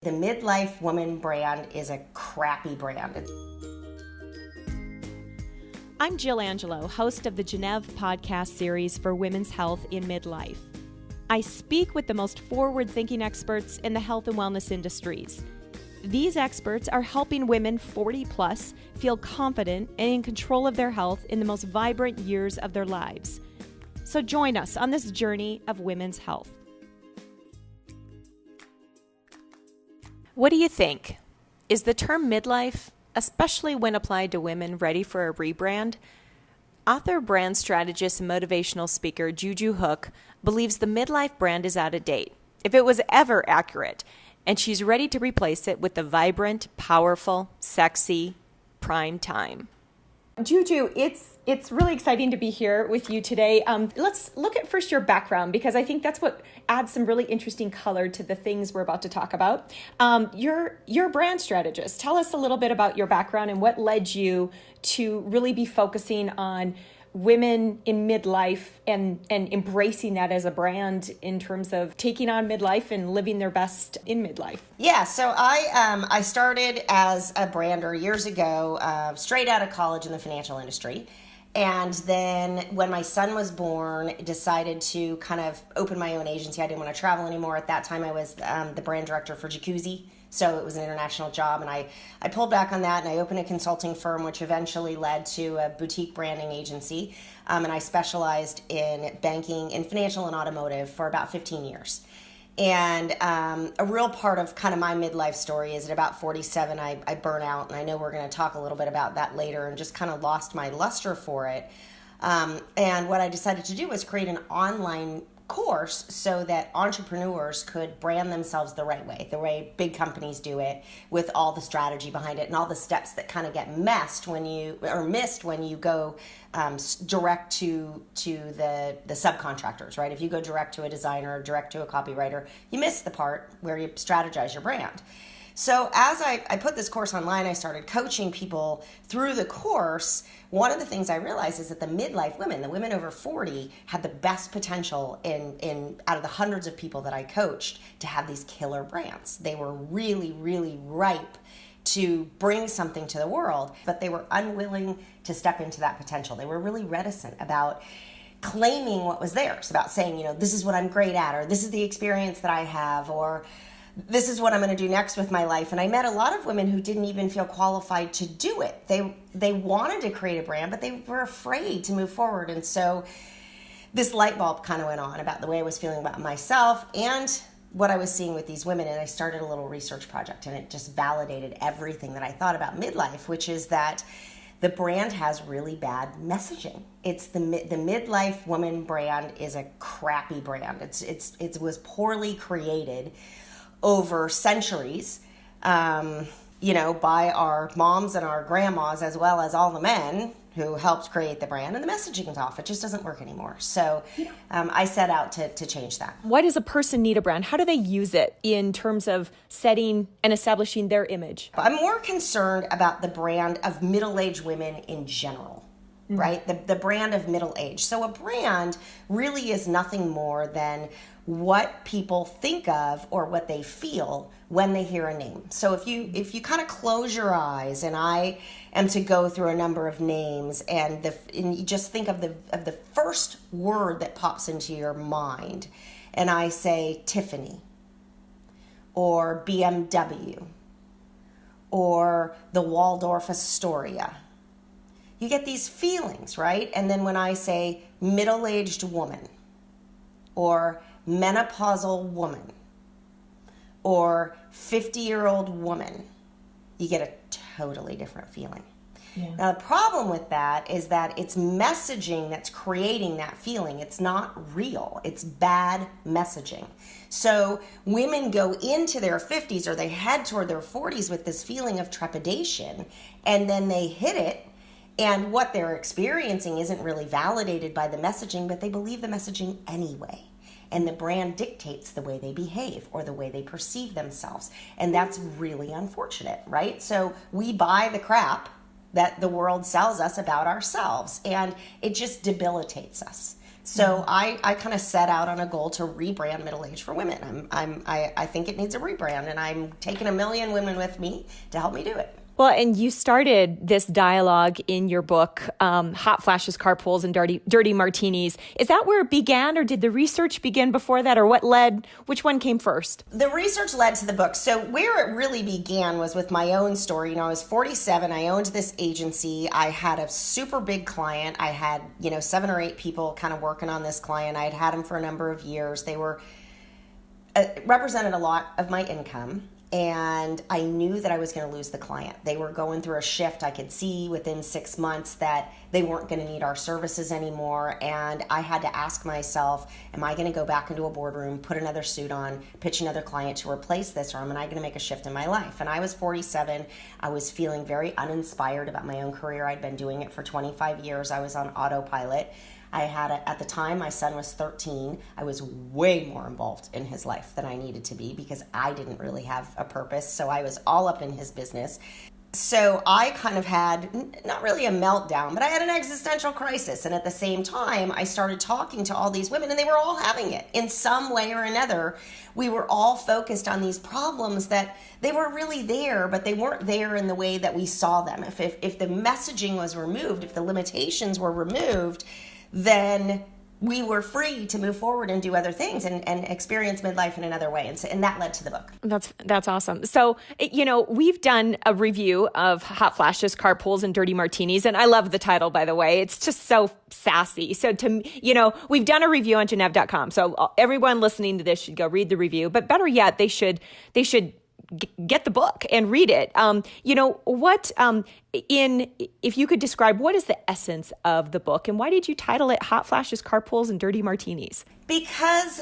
The midlife woman brand is a crappy brand. I'm Jill Angelo, host of the Genneve podcast series for women's health in midlife. I speak with the most forward-thinking experts in the health and wellness industries. These experts are helping women 40 plus feel confident and in control of their health in the most vibrant years of their lives. So join us on this journey of women's health. What do you think? Is the term midlife, especially when applied to women, ready for a rebrand? Author, brand strategist, and motivational speaker Juju Hook believes the midlife brand is out of date, if it was ever accurate, and she's ready to replace it with the vibrant, powerful, sexy PrimeTime. Juju, it's really exciting to be here with you today. Let's look at first your background, because I think that's what adds some really interesting color to the things we're about to talk about. You're a brand strategist. Tell us a little bit about your background and what led you to really be focusing on women in midlife and embracing that as a brand in terms of taking on midlife and living their best in midlife. Yeah, so I started as a brander years ago, straight out of college in the financial industry. And then when my son was born, decided to kind of open my own agency. I didn't want to travel anymore. At that time, I was the brand director for Jujus. So it was an international job, and I pulled back on that, and I opened a consulting firm, which eventually led to a boutique branding agency, and I specialized in banking and financial and automotive for about 15 years. And a real part of kind of my midlife story is at about 47, I burn out, and I know we're going to talk a little bit about that later, and just kind of lost my luster for it. And what I decided to do was create an online course so that entrepreneurs could brand themselves the way big companies do it, with all the strategy behind it and all the steps that kind of get missed when you go direct to the subcontractors, right? If you go direct to a designer or direct to a copywriter, you miss the part where you strategize your brand. So as I put this course online, I started coaching people through the course. One of the things I realized is that the midlife women, the women over 40, had the best potential in out of the hundreds of people that I coached to have these killer brands. They were really, really ripe to bring something to the world, but they were unwilling to step into that potential. They were really reticent about claiming what was theirs, about saying, this is what I'm great at, or this is the experience that I have, or this is what I'm going to do next with my life. And I met a lot of women who didn't even feel qualified to do it. They wanted to create a brand, but they were afraid to move forward. And so this light bulb kind of went on about the way I was feeling about myself and what I was seeing with these women. And I started a little research project, and it just validated everything that I thought about midlife, which is that the brand has really bad messaging. It's the midlife woman brand is a crappy brand. It was poorly created over centuries, by our moms and our grandmas, as well as all the men who helped create the brand, and the messaging is off. It just doesn't work anymore. So I set out to change that. Why does a person need a brand? How do they use it in terms of setting and establishing their image? I'm more concerned about the brand of middle-aged women in general. Right? The brand of middle age. So a brand really is nothing more than what people think of or what they feel when they hear a name. So if you kind of close your eyes, and I am to go through a number of names, and you just think of the first word that pops into your mind, and I say Tiffany or BMW or the Waldorf Astoria, you get these feelings, right? And then when I say middle-aged woman or menopausal woman or 50-year-old woman, you get a totally different feeling. Yeah. Now, the problem with that is that it's messaging that's creating that feeling. It's not real. It's bad messaging. So women go into their 50s or they head toward their 40s with this feeling of trepidation, and then they hit it, and what they're experiencing isn't really validated by the messaging, but they believe the messaging anyway. And the brand dictates the way they behave or the way they perceive themselves. And that's really unfortunate, right? So we buy the crap that the world sells us about ourselves, and it just debilitates us. So I kind of set out on a goal to rebrand middle age for women. I think it needs a rebrand, and I'm taking 1 million women with me to help me do it. Well, and you started this dialogue in your book, Hot Flashes, Carpools, and Dirty Martinis. Is that where it began, or did the research begin before that, or which one came first? The research led to the book. So where it really began was with my own story. I was 47. I owned this agency. I had a super big client. I had, 7 or 8 people kind of working on this client. I had them for a number of years. They were represented a lot of my income. And I knew that I was going to lose the client. They were going through a shift. I could see within 6 months that they weren't going to need our services anymore. And I had to ask myself, am I going to go back into a boardroom, put another suit on, pitch another client to replace this, or am I going to make a shift in my life? And I was 47. I was feeling very uninspired about my own career. I'd been doing it for 25 years. I was on autopilot. I had, at the time, my son was 13. I was way more involved in his life than I needed to be because I didn't really have a purpose. So I was all up in his business. So I kind of had, not really a meltdown, but I had an existential crisis. And at the same time, I started talking to all these women, and they were all having it in some way or another. We were all focused on these problems that they were really there, but they weren't there in the way that we saw them. If the messaging was removed, if the limitations were removed, then we were free to move forward and do other things and experience midlife in another way. And that led to the book. That's awesome. So, we've done a review of Hot Flashes, Carpools, and Dirty Martinis. And I love the title, by the way. It's just so sassy. So we've done a review on genneve.com. So everyone listening to this should go read the review. But better yet, they should get the book and read it. If you could describe what is the essence of the book, and why did you title it Hot Flashes, Carpools, and Dirty Martinis? Because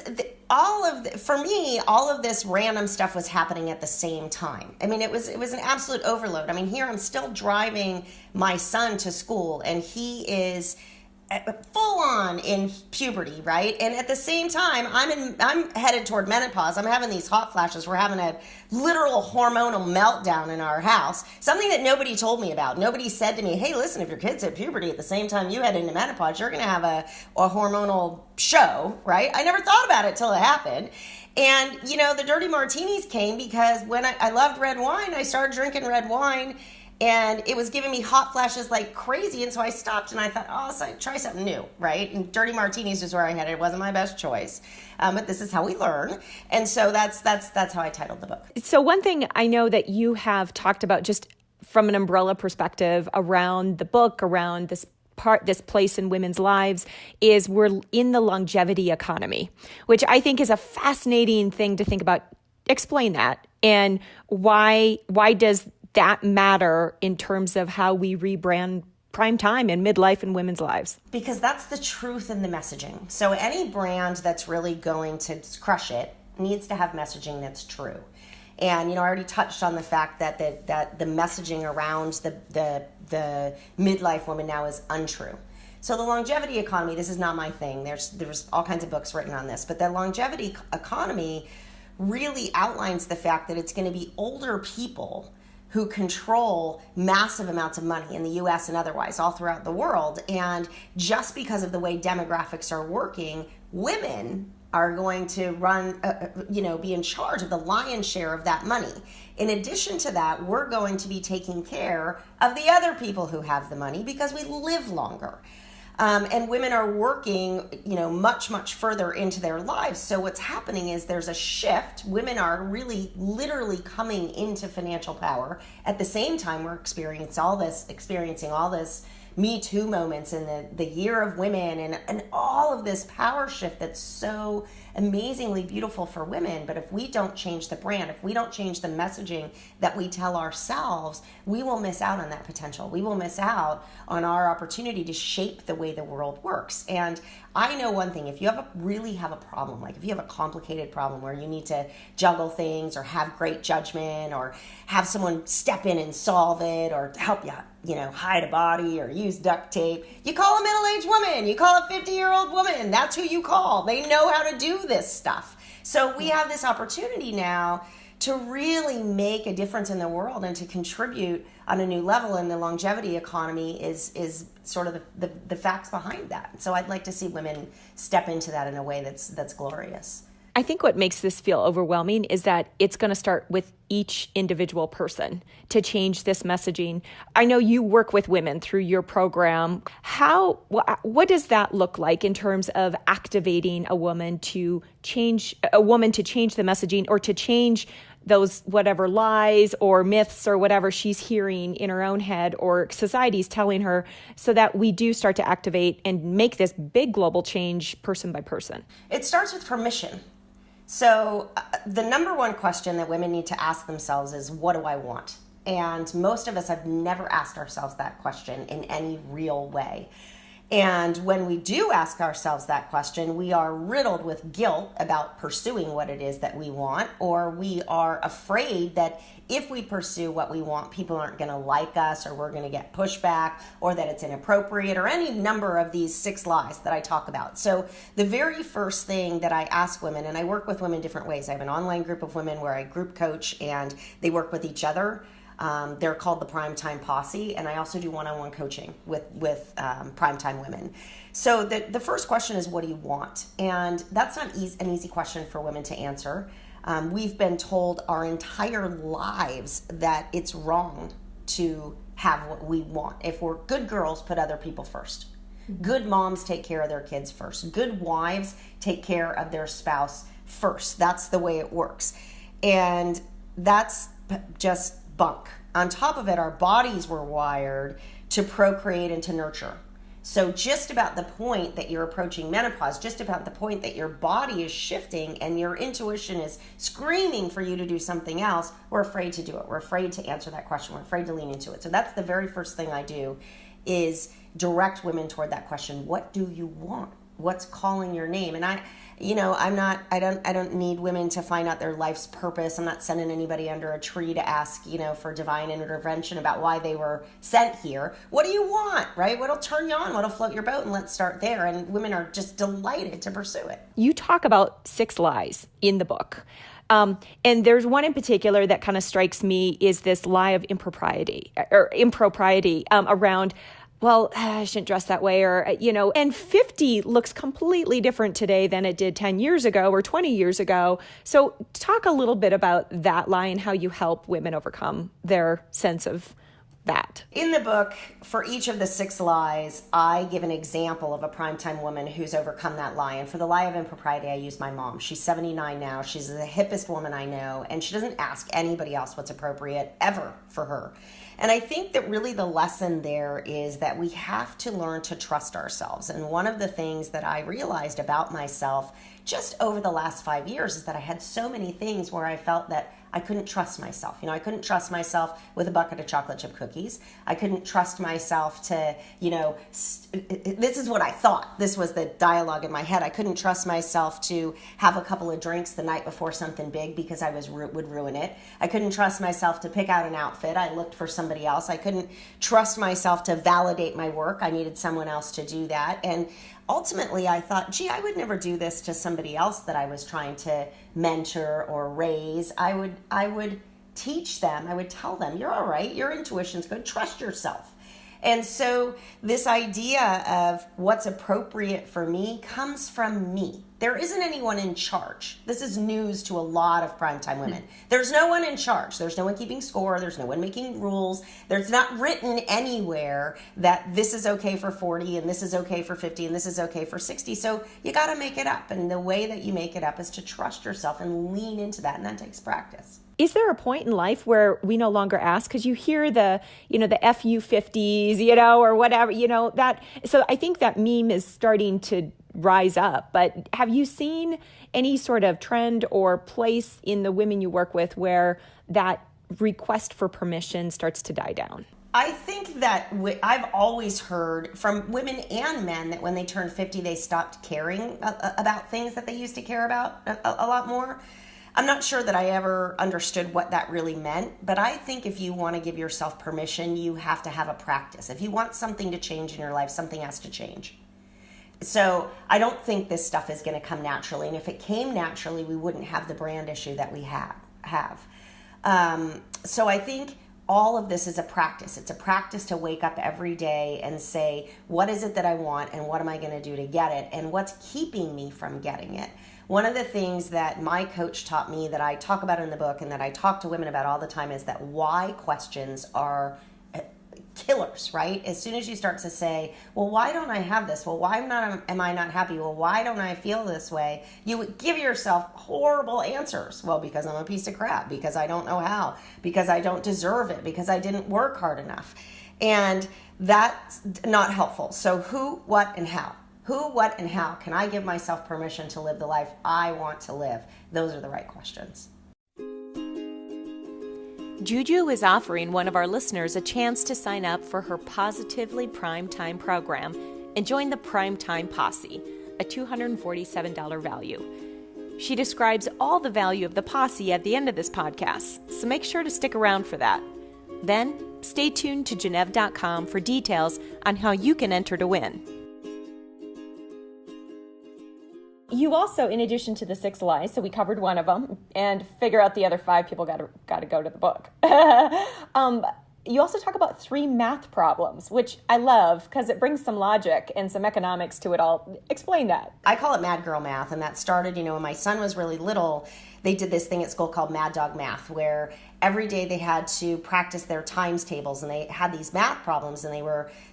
for me, all of this random stuff was happening at the same time. I mean, it was an absolute overload. I mean, here I'm still driving my son to school, and he is full on in puberty, right? And at the same time, I'm headed toward menopause. I'm having these hot flashes. We're having a literal hormonal meltdown in our house. Something that nobody told me about. Nobody said to me, hey, listen, if your kid's at puberty at the same time you head into menopause, you're going to have a hormonal show, right? I never thought about it till it happened. And, the Dirty Martinis came because when I loved red wine, I started drinking red wine. And it was giving me hot flashes like crazy. And so I stopped and I thought, so try something new, right? And Dirty Martinis was where I headed. It wasn't my best choice. But this is how we learn. And so that's how I titled the book. So one thing I know that you have talked about just from an umbrella perspective around the book, around this place in women's lives, is we're in the longevity economy, which I think is a fascinating thing to think about. Explain that. And why does that matter in terms of how we rebrand PrimeTime and midlife in women's lives? Because that's the truth in the messaging. So any brand that's really going to crush it needs to have messaging that's true. And, I already touched on the fact that the messaging around the midlife woman now is untrue. So the longevity economy, this is not my thing. There's all kinds of books written on this, but the longevity economy really outlines the fact that it's going to be older people who control massive amounts of money in the U.S. and otherwise all throughout the world. And just because of the way demographics are working, women are going to be in charge of the lion's share of that money. In addition to that, we're going to be taking care of the other people who have the money because we live longer. And women are working, much, much further into their lives. So what's happening is there's a shift. Women are really literally coming into financial power. At the same time, we're experiencing all this Me Too moments and the year of women and all of this power shift that's so amazingly beautiful for women. But if we don't change the brand, if we don't change the messaging that we tell ourselves, we will miss out on that potential. We will miss out on our opportunity to shape the way the world works. And I know one thing, if you really have a problem, like if you have a complicated problem where you need to juggle things or have great judgment or have someone step in and solve it or help you, hide a body or use duct tape, you call a middle-aged woman, you call a 50-year-old woman. That's who you call. They know how to do this stuff. So we have this opportunity now to really make a difference in the world and to contribute on a new level in the longevity economy is sort of the facts behind that. So I'd like to see women step into that in a way that's glorious. I think what makes this feel overwhelming is that it's going to start with each individual person to change this messaging. I know you work with women through your program. What does that look like in terms of activating a woman to change the messaging, or to change those whatever lies or myths or whatever she's hearing in her own head or society's telling her, so that we do start to activate and make this big global change person by person? It starts with permission. So the number one question that women need to ask themselves is, what do I want? And most of us have never asked ourselves that question in any real way. And when we do ask ourselves that question, we are riddled with guilt about pursuing what it is that we want, or we are afraid that if we pursue what we want, people aren't going to like us, or we're going to get pushback, or that it's inappropriate, or any number of these 6 lies that I talk about. So the very first thing that I ask women, and I work with women different ways. I have an online group of women where I group coach and they work with each other. They're called the PrimeTime Posse, and I also do one-on-one coaching with PrimeTime women. So the first question is, what do you want? And that's not an easy question for women to answer. We've been told our entire lives that it's wrong to have what we want. If we're good girls, put other people first. Good moms take care of their kids first. Good wives take care of their spouse first. That's the way it works. And that's just bunk. On top of it, our bodies were wired to procreate and to nurture. So just about the point that you're approaching menopause, just about the point that your body is shifting and your intuition is screaming for you to do something else, we're afraid to do it. We're afraid to answer that question. We're afraid to lean into it. So that's the very first thing I do, is direct women toward that question. What do you want? What's calling your name? And I don't need women to find out their life's purpose. I'm not sending anybody under a tree to ask, for divine intervention about why they were sent here. What do you want, right? What'll turn you on? What'll float your boat? And let's start there. And women are just delighted to pursue it. You talk about 6 lies in the book. And there's one in particular that kind of strikes me, is this lie of impropriety around, well, I shouldn't dress that way, and 50 looks completely different today than it did 10 years ago or 20 years ago. So talk a little bit about that lie and how you help women overcome their sense of that. In the book, for each of the 6 lies, I give an example of a primetime woman who's overcome that lie. And for the lie of impropriety, I use my mom. She's 79 now. She's the hippest woman I know, and she doesn't ask anybody else what's appropriate ever for her. And I think that really the lesson there is that we have to learn to trust ourselves. And one of the things that I realized about myself just over the last 5 years is that I had so many things where I felt that I couldn't trust myself. I couldn't trust myself with a bucket of chocolate chip cookies. I couldn't trust myself to, this is what I thought. This was the dialogue in my head. I couldn't trust myself to have a couple of drinks the night before something big because I would ruin it. I couldn't trust myself to pick out an outfit. I looked for somebody else. I couldn't trust myself to validate my work. I needed someone else to do that. And ultimately, I thought, I would never do this to somebody else that I was trying to mentor or raise. I would teach them. I would tell them, you're all right. Your intuition's good. Trust yourself. And so this idea of what's appropriate for me comes from me. There isn't anyone in charge. This is news to a lot of primetime women. There's no one in charge. There's no one keeping score. There's no one making rules. There's not written anywhere that this is okay for 40 and this is okay for 50 and this is okay for 60. So you got to make it up. And the way that you make it up is to trust yourself and lean into that. And that takes practice. Is there a point in life where we no longer ask? Because you hear the FU50s, or whatever, that. So I think that meme is starting to rise up. But have you seen any sort of trend or place in the women you work with where that request for permission starts to die down? I think that I've always heard from women and men that when they turned 50, they stopped caring about things that they used to care about a lot more. I'm not sure that I ever understood what that really meant, but I think if you want to give yourself permission, you have to have a practice. If you want something to change in your life, something has to change. So I don't think this stuff is going to come naturally. And if it came naturally, we wouldn't have the brand issue that we had. have. So I think all of this is a practice. It's a practice to wake up every day and say, what is it that I want and what am I going to do to get it? And what's keeping me from getting it? One of the things that my coach taught me that I talk about in the book and that I talk to women about all the time is that why questions are killers, right? As soon as you start to say, well, why don't I have this? Well, why am I not happy? Well, why don't I feel this way? You would give yourself horrible answers. Well, because I'm a piece of crap, because I don't know how, because I don't deserve it, because I didn't work hard enough. And that's not helpful. So who, what, and how? Who, what, and how can I give myself permission to live the life I want to live? Those are the right questions. Juju is offering one of our listeners a chance to sign up for her Positively PrimeTime program and join the PrimeTime Posse, a $247 value. She describes all the value of the posse at the end of this podcast, so make sure to stick around for that. Then, stay tuned to genneve.com for details on how you can enter to win. You also, in addition to the 6 lies, so we covered one of them, and figure out the other 5, people got to go to the book. You also talk about 3 math problems, which I love because it brings some logic and some economics to it all. Explain that. I call it Mad Girl Math, and that started, when my son was really little. They did this thing at school called Mad Dog Math, where every day they had to practice their times tables, and they had these math problems, and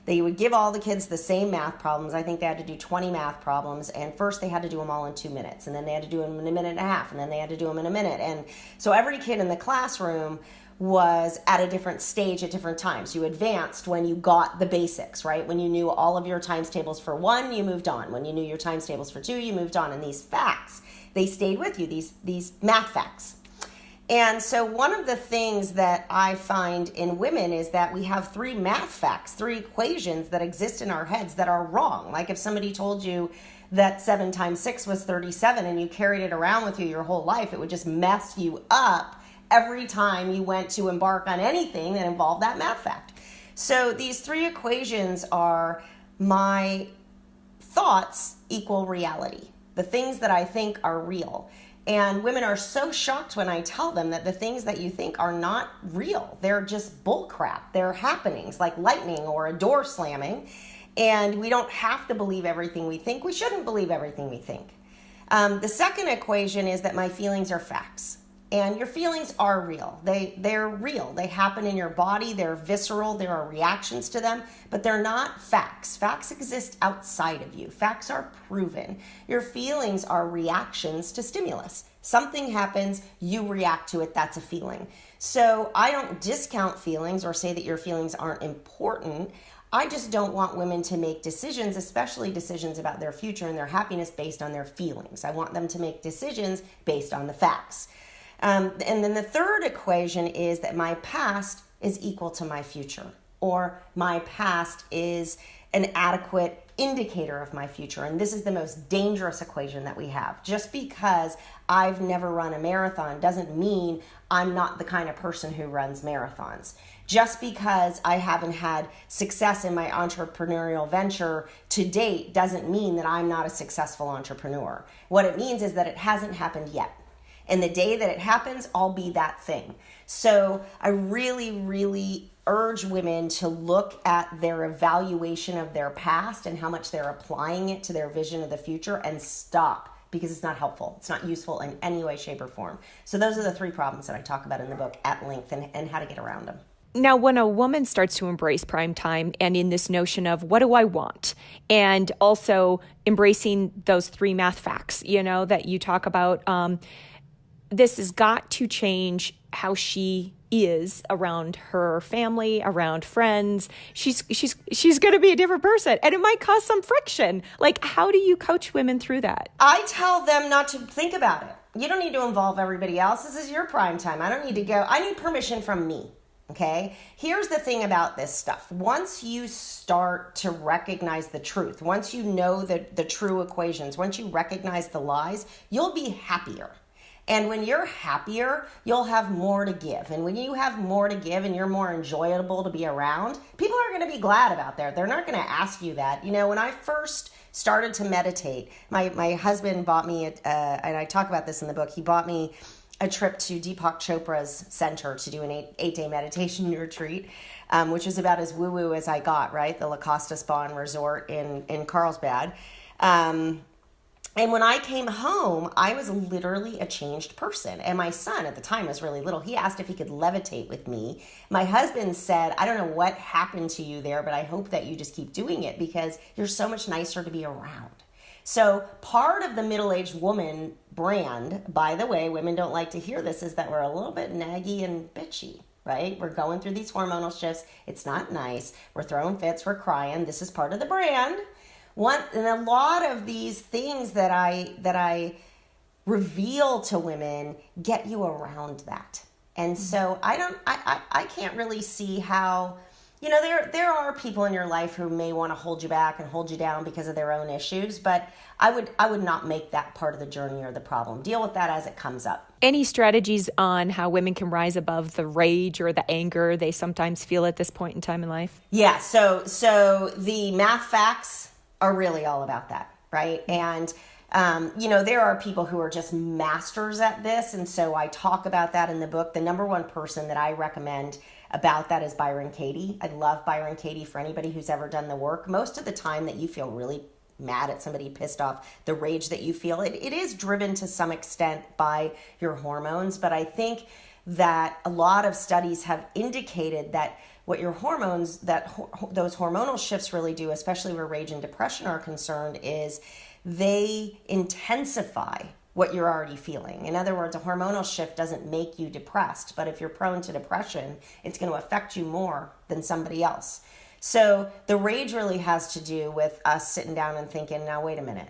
they would give all the kids the same math problems. I think they had to do 20 math problems, and first they had to do them all in 2 minutes, and then they had to do them in a minute and a half, and then they had to do them in a minute. And so every kid in the classroom was at a different stage at different times. You advanced when you got the basics, right? When you knew all of your times tables for 1, you moved on. When you knew your times tables for 2, you moved on. And these facts, they stayed with you, these math facts. And so one of the things that I find in women is that we have 3 math facts, 3 equations that exist in our heads that are wrong. Like if somebody told you that 7 times 6 was 37 and you carried it around with you your whole life, it would just mess you up every time you went to embark on anything that involved that math fact. So these 3 equations are my thoughts equal reality. The things that I think are real. And women are so shocked when I tell them that the things that you think are not real. They're just bull crap. They're happenings like lightning or a door slamming. And we don't have to believe everything we think. We shouldn't believe everything we think. The second equation is that my feelings are facts. And your feelings are real. They're real. They happen in your body. They're visceral. There are reactions to them, but they're not facts. Facts exist outside of you. Facts are proven. Your feelings are reactions to stimulus. Something happens, you react to it. That's a feeling. So I don't discount feelings or say that your feelings aren't important. I just don't want women to make decisions, especially decisions about their future and their happiness based on their feelings. I want them to make decisions based on the facts. And then the third equation is that my past is equal to my future, or my past is an adequate indicator of my future. And this is the most dangerous equation that we have. Just because I've never run a marathon doesn't mean I'm not the kind of person who runs marathons. Just because I haven't had success in my entrepreneurial venture to date doesn't mean that I'm not a successful entrepreneur. What it means is that it hasn't happened yet. And the day that it happens, I'll be that thing. So I really, really urge women to look at their evaluation of their past and how much they're applying it to their vision of the future and stop, because it's not helpful. It's not useful in any way, shape, or form. So those are the 3 problems that I talk about in the book at length and how to get around them. Now, when a woman starts to embrace prime time and in this notion of what do I want, and also embracing those 3 math facts, that you talk about, this has got to change how she is around her family, around friends. She's going to be a different person, and it might cause some friction. Like, how do you coach women through that? I tell them not to think about it. You don't need to involve everybody else. This is your prime time. I don't need to go. I need permission from me. Okay? Here's the thing about this stuff. Once you start to recognize the truth, once you know the true equations, once you recognize the lies, you'll be happier. And when you're happier, you'll have more to give. And when you have more to give and you're more enjoyable to be around, people are going to be glad about that. They're not going to ask you that. When I first started to meditate, my husband bought me, and I talk about this in the book, he bought me a trip to Deepak Chopra's center to do an eight-day meditation retreat, which was about as woo-woo as I got, right? The La Costa Spa and Resort in Carlsbad. And when I came home, I was literally a changed person. And my son at the time was really little. He asked if he could levitate with me. My husband said, I don't know what happened to you there, but I hope that you just keep doing it because you're so much nicer to be around. So part of the middle-aged woman brand, by the way, women don't like to hear this, is that we're a little bit naggy and bitchy, right? We're going through these hormonal shifts. It's not nice. We're throwing fits. We're crying. This is part of the brand. And a lot of these things that I reveal to women get you around that. And so I can't really see how, there are people in your life who may want to hold you back and hold you down because of their own issues, but I would not make that part of the journey or the problem. Deal with that as it comes up. Any strategies on how women can rise above the rage or the anger they sometimes feel at this point in time in life? Yeah, so the math facts are really all about that, right? And, there are people who are just masters at this. And so I talk about that in the book. The number one person that I recommend about that is Byron Katie. I love Byron Katie for anybody who's ever done the work. Most of the time that you feel really mad at somebody, pissed off, the rage that you feel, it is driven to some extent by your hormones. But I think that a lot of studies have indicated that what your hormones, those hormonal shifts really do, especially where rage and depression are concerned, is they intensify what you're already feeling. In other words, a hormonal shift doesn't make you depressed, but if you're prone to depression, it's going to affect you more than somebody else. So the rage really has to do with us sitting down and thinking, now, wait a minute.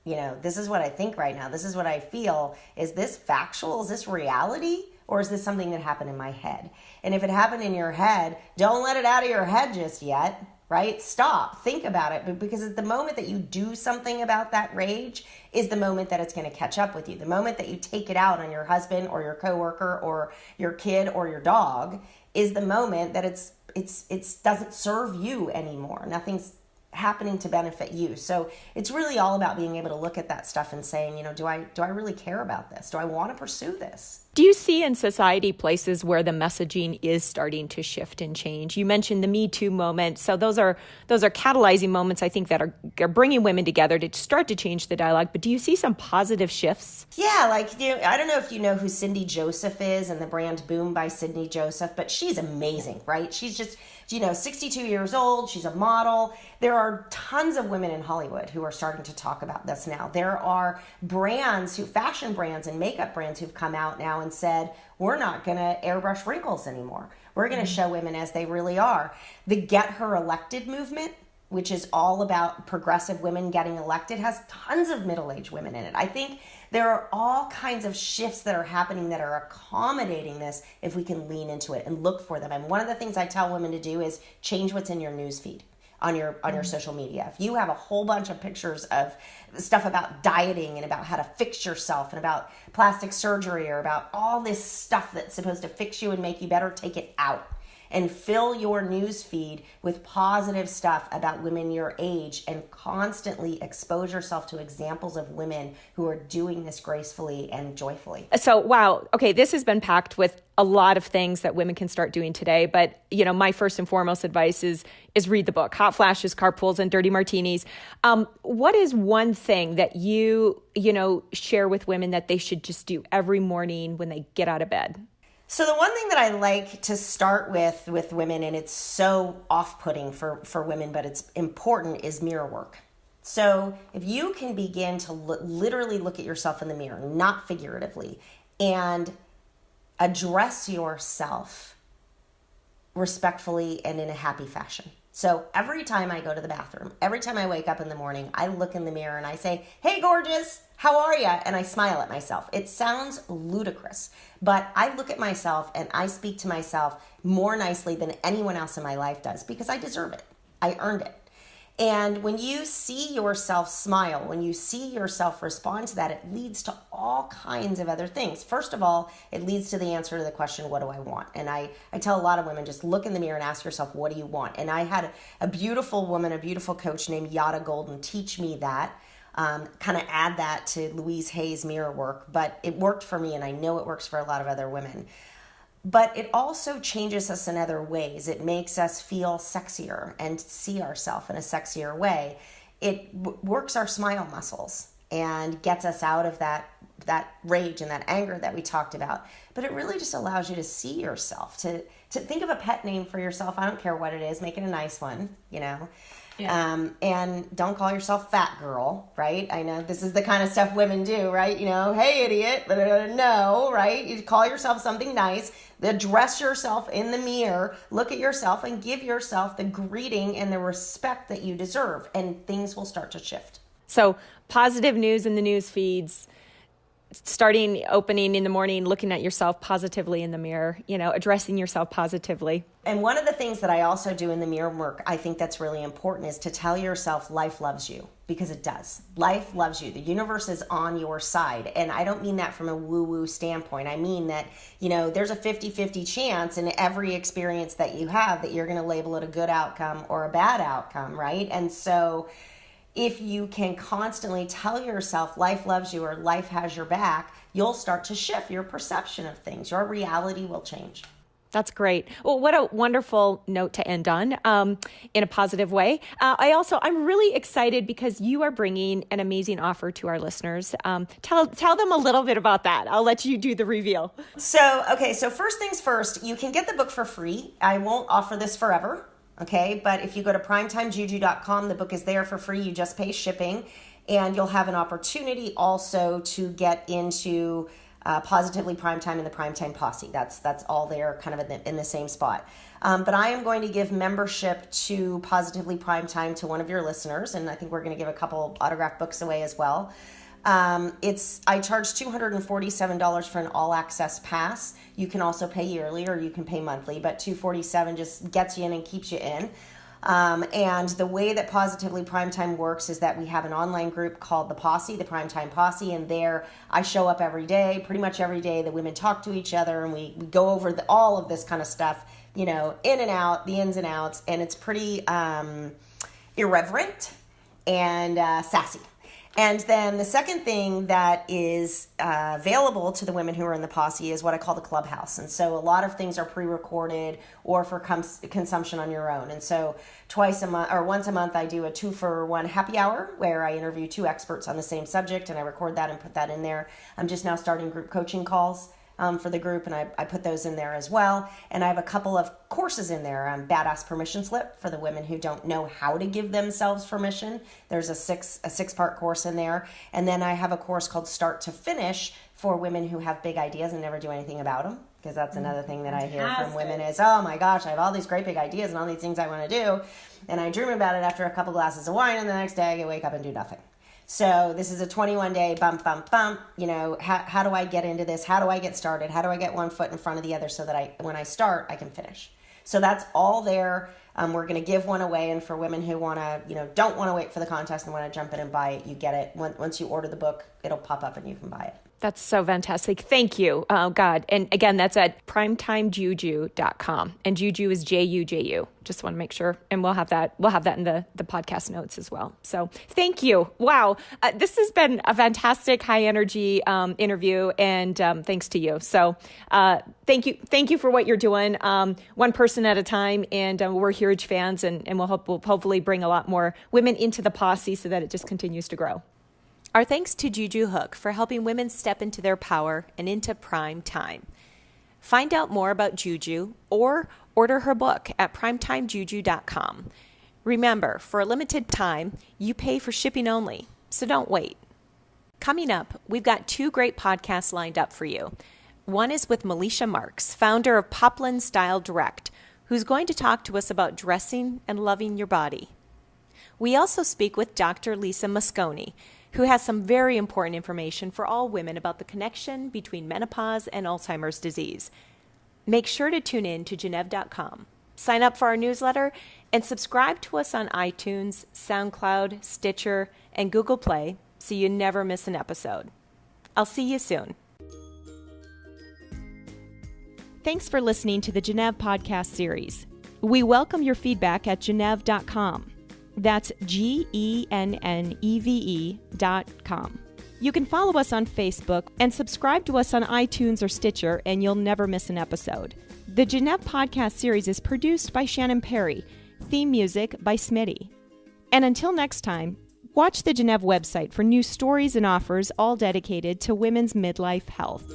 This is what I think right now. This is what I feel. Is this factual? Is this reality? Or is this something that happened in my head? And if it happened in your head, don't let it out of your head just yet, right? Stop, think about it. Because at the moment that you do something about that rage is the moment that it's going to catch up with you. The moment that you take it out on your husband or your coworker or your kid or your dog is the moment that it doesn't serve you anymore. Nothing's happening to benefit you. So it's really all about being able to look at that stuff and saying, do I really care about this? Do I want to pursue this? Do you see in society places where the messaging is starting to shift and change? You mentioned the Me Too moment. So those are catalyzing moments, I think, that are bringing women together to start to change the dialogue. But do you see some positive shifts? Yeah, I don't know if you know who Cindy Joseph is and the brand Boom by Cindy Joseph, but she's amazing, right? She's just, 62 years old. She's a model. There are tons of women in Hollywood who are starting to talk about this now. There are fashion brands and makeup brands who've come out now and said, we're not going to airbrush wrinkles anymore. We're going to show women as they really are. The Get Her Elected movement, which is all about progressive women getting elected, has tons of middle-aged women in it. I think there are all kinds of shifts that are happening that are accommodating this if we can lean into it and look for them. And one of the things I tell women to do is change what's in your news feed on your social media. If you have a whole bunch of pictures of stuff about dieting and about how to fix yourself and about plastic surgery or about all this stuff that's supposed to fix you and make you better, take it out and fill your news feed with positive stuff about women your age and constantly expose yourself to examples of women who are doing this gracefully and joyfully. So, wow. Okay, this has been packed with a lot of things that women can start doing today. But, my first and foremost advice is read the book, Hot Flashes, Carpools and Dirty Martinis. What is one thing that you share with women that they should just do every morning when they get out of bed? So the one thing that I like to start with women, and it's so off-putting for women, but it's important, is mirror work. So if you can begin to literally look at yourself in the mirror, not figuratively, and address yourself respectfully and in a happy fashion. So every time I go to the bathroom, every time I wake up in the morning, I look in the mirror and I say, hey, gorgeous, how are you? And I smile at myself. It sounds ludicrous, but I look at myself and I speak to myself more nicely than anyone else in my life does because I deserve it. I earned it. And when you see yourself smile, when you see yourself respond to that, it leads to all kinds of other things. First of all, it leads to the answer to the question, what do I want? And I tell a lot of women, just look in the mirror and ask yourself, what do you want? And I had a beautiful woman, a beautiful coach named Yada Golden teach me that kind of add that to Louise Hay's mirror work, but it worked for me, and I know it works for a lot of other women. But it also changes us in other ways. It makes us feel sexier and see ourselves in a sexier way. It works our smile muscles and gets us out of that rage and that anger that we talked about. But it really just allows you to see yourself, to think of a pet name for yourself. I don't care what it is, make it a nice one, you know. Yeah. And don't call yourself fat girl, right? I know this is the kind of stuff women do, right? You know, hey, idiot, no, right? You call yourself something nice, address yourself in the mirror, look at yourself and give yourself the greeting and the respect that you deserve, and things will start to shift. So positive news in the news feeds, opening in the morning, looking at yourself positively in the mirror, you know, addressing yourself positively. And one of the things that I also do in the mirror work, I think that's really important, is to tell yourself life loves you, because it does. Life loves you. The universe is on your side. And I don't mean that from a woo-woo standpoint. I mean that, you know, there's a 50-50 chance in every experience that you have that you're going to label it a good outcome or a bad outcome, right? And so if you can constantly tell yourself life loves you or life has your back, you'll start to shift your perception of things. Your reality will change. That's great. Well, what a wonderful note to end on in a positive way. I'm really excited because you are bringing an amazing offer to our listeners. Tell them a little bit about that. I'll let you do the reveal. So first things first, you can get the book for free. I won't offer this forever. Okay, but if you go to primetimejuju.com, the book is there for free. You just pay shipping, and you'll have an opportunity also to get into Positively Primetime and the Primetime Posse. That's all there, kind of in the same spot. But I am going to give membership to Positively Primetime to one of your listeners, and I think we're going to give a couple autographed books away as well. I charge $247 for an all-access pass. You can also pay yearly or you can pay monthly, but $247 just gets you in and keeps you in. And the way that Positively Primetime works is that we have an online group called the Posse, the Primetime Posse, and there I show up every day, pretty much every day. The women talk to each other, and we go over all of this kind of stuff, you know, in and out, the ins and outs, and it's pretty irreverent and sassy. And then the second thing that is available to the women who are in the posse is what I call the clubhouse. And so a lot of things are pre-recorded or for consumption on your own. And so once a month, I do a 2-for-1 happy hour where I interview 2 experts on the same subject, and I record that and put that in there. I'm just now starting group coaching calls for the group, and I put those in there as well. And I have a couple of courses in there. Badass Permission Slip for the women who don't know how to give themselves permission. There's a 6-part course in there. And then I have a course called Start to Finish for women who have big ideas and never do anything about them. Because that's another thing that I hear from women is, oh my gosh, I have all these great big ideas and all these things I want to do. And I dream about it after a couple glasses of wine, and the next day I wake up and do nothing. So this is a 21-day bump. You know, how do I get into this? How do I get started? How do I get one foot in front of the other so that when I start, I can finish? So that's all there. We're going to give one away. And for women who don't want to wait for the contest and want to jump in and buy it, you get it. Once you order the book, it'll pop up and you can buy it. That's so fantastic. Thank you. Oh, God. And again, that's at primetimejuju.com. And Juju is Juju. Just want to make sure. And we'll have that in the podcast notes as well. So thank you. Wow. This has been a fantastic high energy interview, and thanks to you. So thank you. Thank you for what you're doing. One person at a time. And we're huge fans, and we'll hopefully bring a lot more women into the posse so that it just continues to grow. Our thanks to Juju Hook for helping women step into their power and into prime time. Find out more about Juju or order her book at primetimejuju.com. Remember, for a limited time, you pay for shipping only, so don't wait. Coming up, we've got 2 great podcasts lined up for you. One is with Melisha Marks, founder of Poplin Style Direct, who's going to talk to us about dressing and loving your body. We also speak with Dr. Lisa Mosconi, who has some very important information for all women about the connection between menopause and Alzheimer's disease. Make sure to tune in to genneve.com, sign up for our newsletter, and subscribe to us on iTunes, SoundCloud, Stitcher, and Google Play so you never miss an episode. I'll see you soon. Thanks for listening to the Genneve podcast series. We welcome your feedback at genneve.com. That's genneve.com. You can follow us on Facebook and subscribe to us on iTunes or Stitcher, and you'll never miss an episode. The Genneve podcast series is produced by Shannon Perry. Theme music by Smitty. And until next time, watch the Genneve website for new stories and offers all dedicated to women's midlife health.